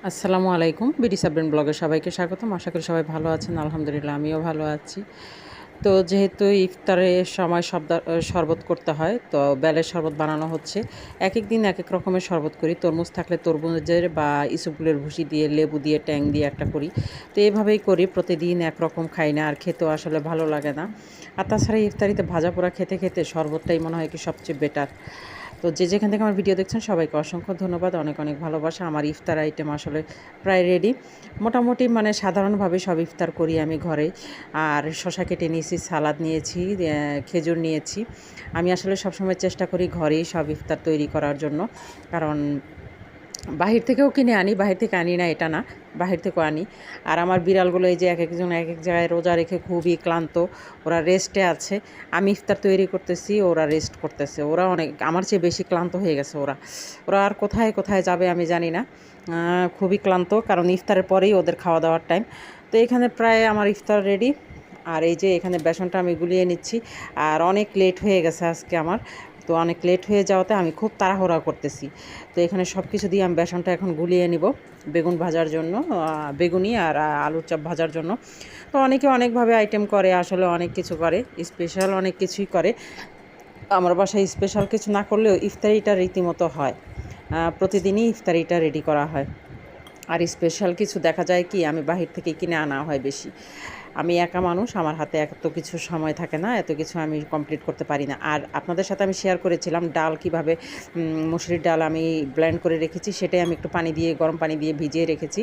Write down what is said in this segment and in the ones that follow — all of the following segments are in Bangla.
আসসালামু আলাইকুম। বিডি সাবরিন ব্লগে সবাইকে স্বাগতম। আশা করি সবাই ভালো আছেন। আলহামদুলিল্লাহ আমিও ভালো আছি। তো যেহেতু ইফতারের সময় শরবত করতে হয়, তো বেলের শরবত বানানো হচ্ছে। একেক দিন একেক রকমের শরবত করি। তরমুজ থাকলে তরমুজের বা ইসবগুলের ভুসি দিয়ে, লেবু দিয়ে, ট্যাং দিয়ে একটা করি। তো এভাবেই করি। প্রতিদিন একরকম খাই না, আর খেতেও আসলে ভালো লাগে না। আর তাছাড়া ইফতারিতে ভাজাপোড়া খেতে, খেতে শরবতটাই মনে হয় কি সবচেয়ে বেটার। তো যে যেখান থেকে আমার ভিডিও দেখছেন সবাইকে অসংখ্য ধন্যবাদ, অনেক অনেক ভালোবাসা। আমার ইফতার আইটেম আসলে প্রায় রেডি। মোটামুটি মানে সাধারণভাবে সব ইফতার করি আমি ঘরে। আর শসা কেটে নিয়েছি, সালাদ নিয়েছি, খেজুর নিয়েছি। আমি আসলে সবসময় চেষ্টা করি ঘরেই সব ইফতার তৈরি করার জন্য। কারণ বাহির থেকেও কিনে আনি, বাহির থেকে আনি না এটা না, বাহির থেকেও আনি। আর আমার বিড়ালগুলো এই যে একেকজন একেক জায়গায় রোজা রেখে খুবই ক্লান্ত, ওরা রেস্টে আছে। আমি ইফতার তৈরি করতেছি, ওরা রেস্ট করতেছে। ওরা অনেক আমার চেয়ে বেশি ক্লান্ত হয়ে গেছে ওরা। ওরা আর কোথায় কোথায় যাবে আমি জানি না। খুবই ক্লান্ত, কারণ ইফতারের পরেই ওদের খাওয়া দাওয়ার টাইম। তো এখানে প্রায় আমার ইফতার রেডি। আর এই যে এখানে বেসনটা আমি গুলিয়ে নিচ্ছি। আর অনেক লেট হয়ে গেছে আজকে আমার। তো অনেক লেট হয়ে যাওয়াতে আমি খুব তাড়াহুড়া করতেছি। তো এখানে সব কিছু দিয়ে আমি বেসনটা এখন গুলিয়ে নিব বেগুন ভাজার জন্য, বেগুনি আর আলুর চপ ভাজার জন্য। তো অনেকে অনেকভাবে আইটেম করে, আসলে অনেক কিছু করে, স্পেশাল অনেক কিছুই করে। আমার বাসায় স্পেশাল কিছু না করলেও ইফতারিটা রীতিমতো হয়। প্রতিদিনই ইফতারিটা রেডি করা হয়। আর স্পেশাল কিছু দেখা যায় কি, আমি বাহির থেকে কিনে আনা হয় বেশি। আমি একা মানুষ, আমার হাতে এত কিছু সময় থাকে না, এত কিছু আমি কমপ্লিট করতে পারি না। আর আপনাদের সাথে আমি শেয়ার করেছিলাম ডাল কীভাবে, মসুরির ডাল আমি ব্লেন্ড করে রেখেছি, সেটাই আমি একটু পানি দিয়ে, গরম পানি দিয়ে ভিজিয়ে রেখেছি।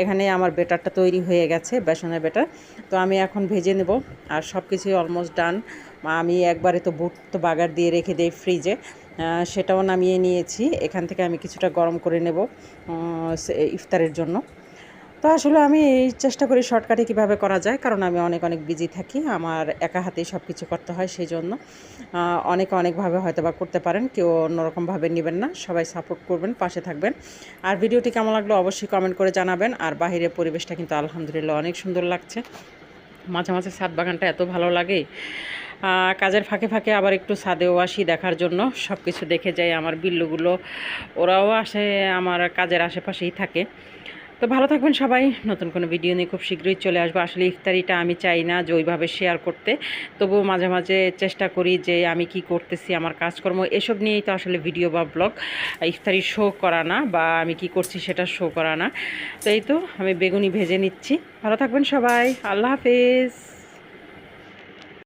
এখানে আমার বেটারটা তৈরি হয়ে গেছে, বেসনের বেটার। তো আমি এখন ভেজে নেব। আর সব কিছুই অলমোস্ট ডান। আমি একবারে তো বুট তো বাগার দিয়ে রেখে দেই ফ্রিজে, সেটাও নামিয়ে নিয়েছি। এখান থেকে আমি কিছুটা গরম করে নেব ইফতারের জন্য। তো আসলে আমি এই চেষ্টা করি শর্টকাটে কীভাবে করা যায়, কারণ আমি অনেক অনেক বিজি থাকি, আমার একা হাতেই সব কিছু করতে হয়। সেই জন্য অনেকে অনেকভাবে হয়তো বা করতে পারেন, কেউ অন্যরকমভাবে নেবেন না। সবাই সাপোর্ট করবেন, পাশে থাকবেন। আর ভিডিওটি কেমন লাগলো অবশ্যই কমেন্ট করে জানাবেন। আর বাহিরের পরিবেশটা কিন্তু আলহামদুলিল্লাহ অনেক সুন্দর লাগছে। মাঝে মাঝে ছাদ বাগানটা এত ভালো লাগে। কাজের ফাঁকে ফাঁকে আবার একটু ছাদেও আসি দেখার জন্য, সব কিছু দেখে যাই। আমার বিল্লুগুলো ওরাও আসে, আমার কাজের আশেপাশেই থাকে। তো ভালো থাকবেন সবাই। নতুন কোনো ভিডিও নিয়ে খুব শীঘ্রই চলে আসবো। আসলে ইফতারিটা আমি চাই না যে ওইভাবে শেয়ার করতে, তবুও মাঝে মাঝে চেষ্টা করি যে আমি কি করতেছি, আমার কাজকর্ম এসব নিয়েই তো আসলে ভিডিও বা ব্লগ। ইফতারি শো করা না, বা আমি কি করছি সেটা শো করা না। তো এই তো আমি বেগুনি ভেজে নিচ্ছি। ভালো থাকবেন সবাই, আল্লাহ হাফেজ।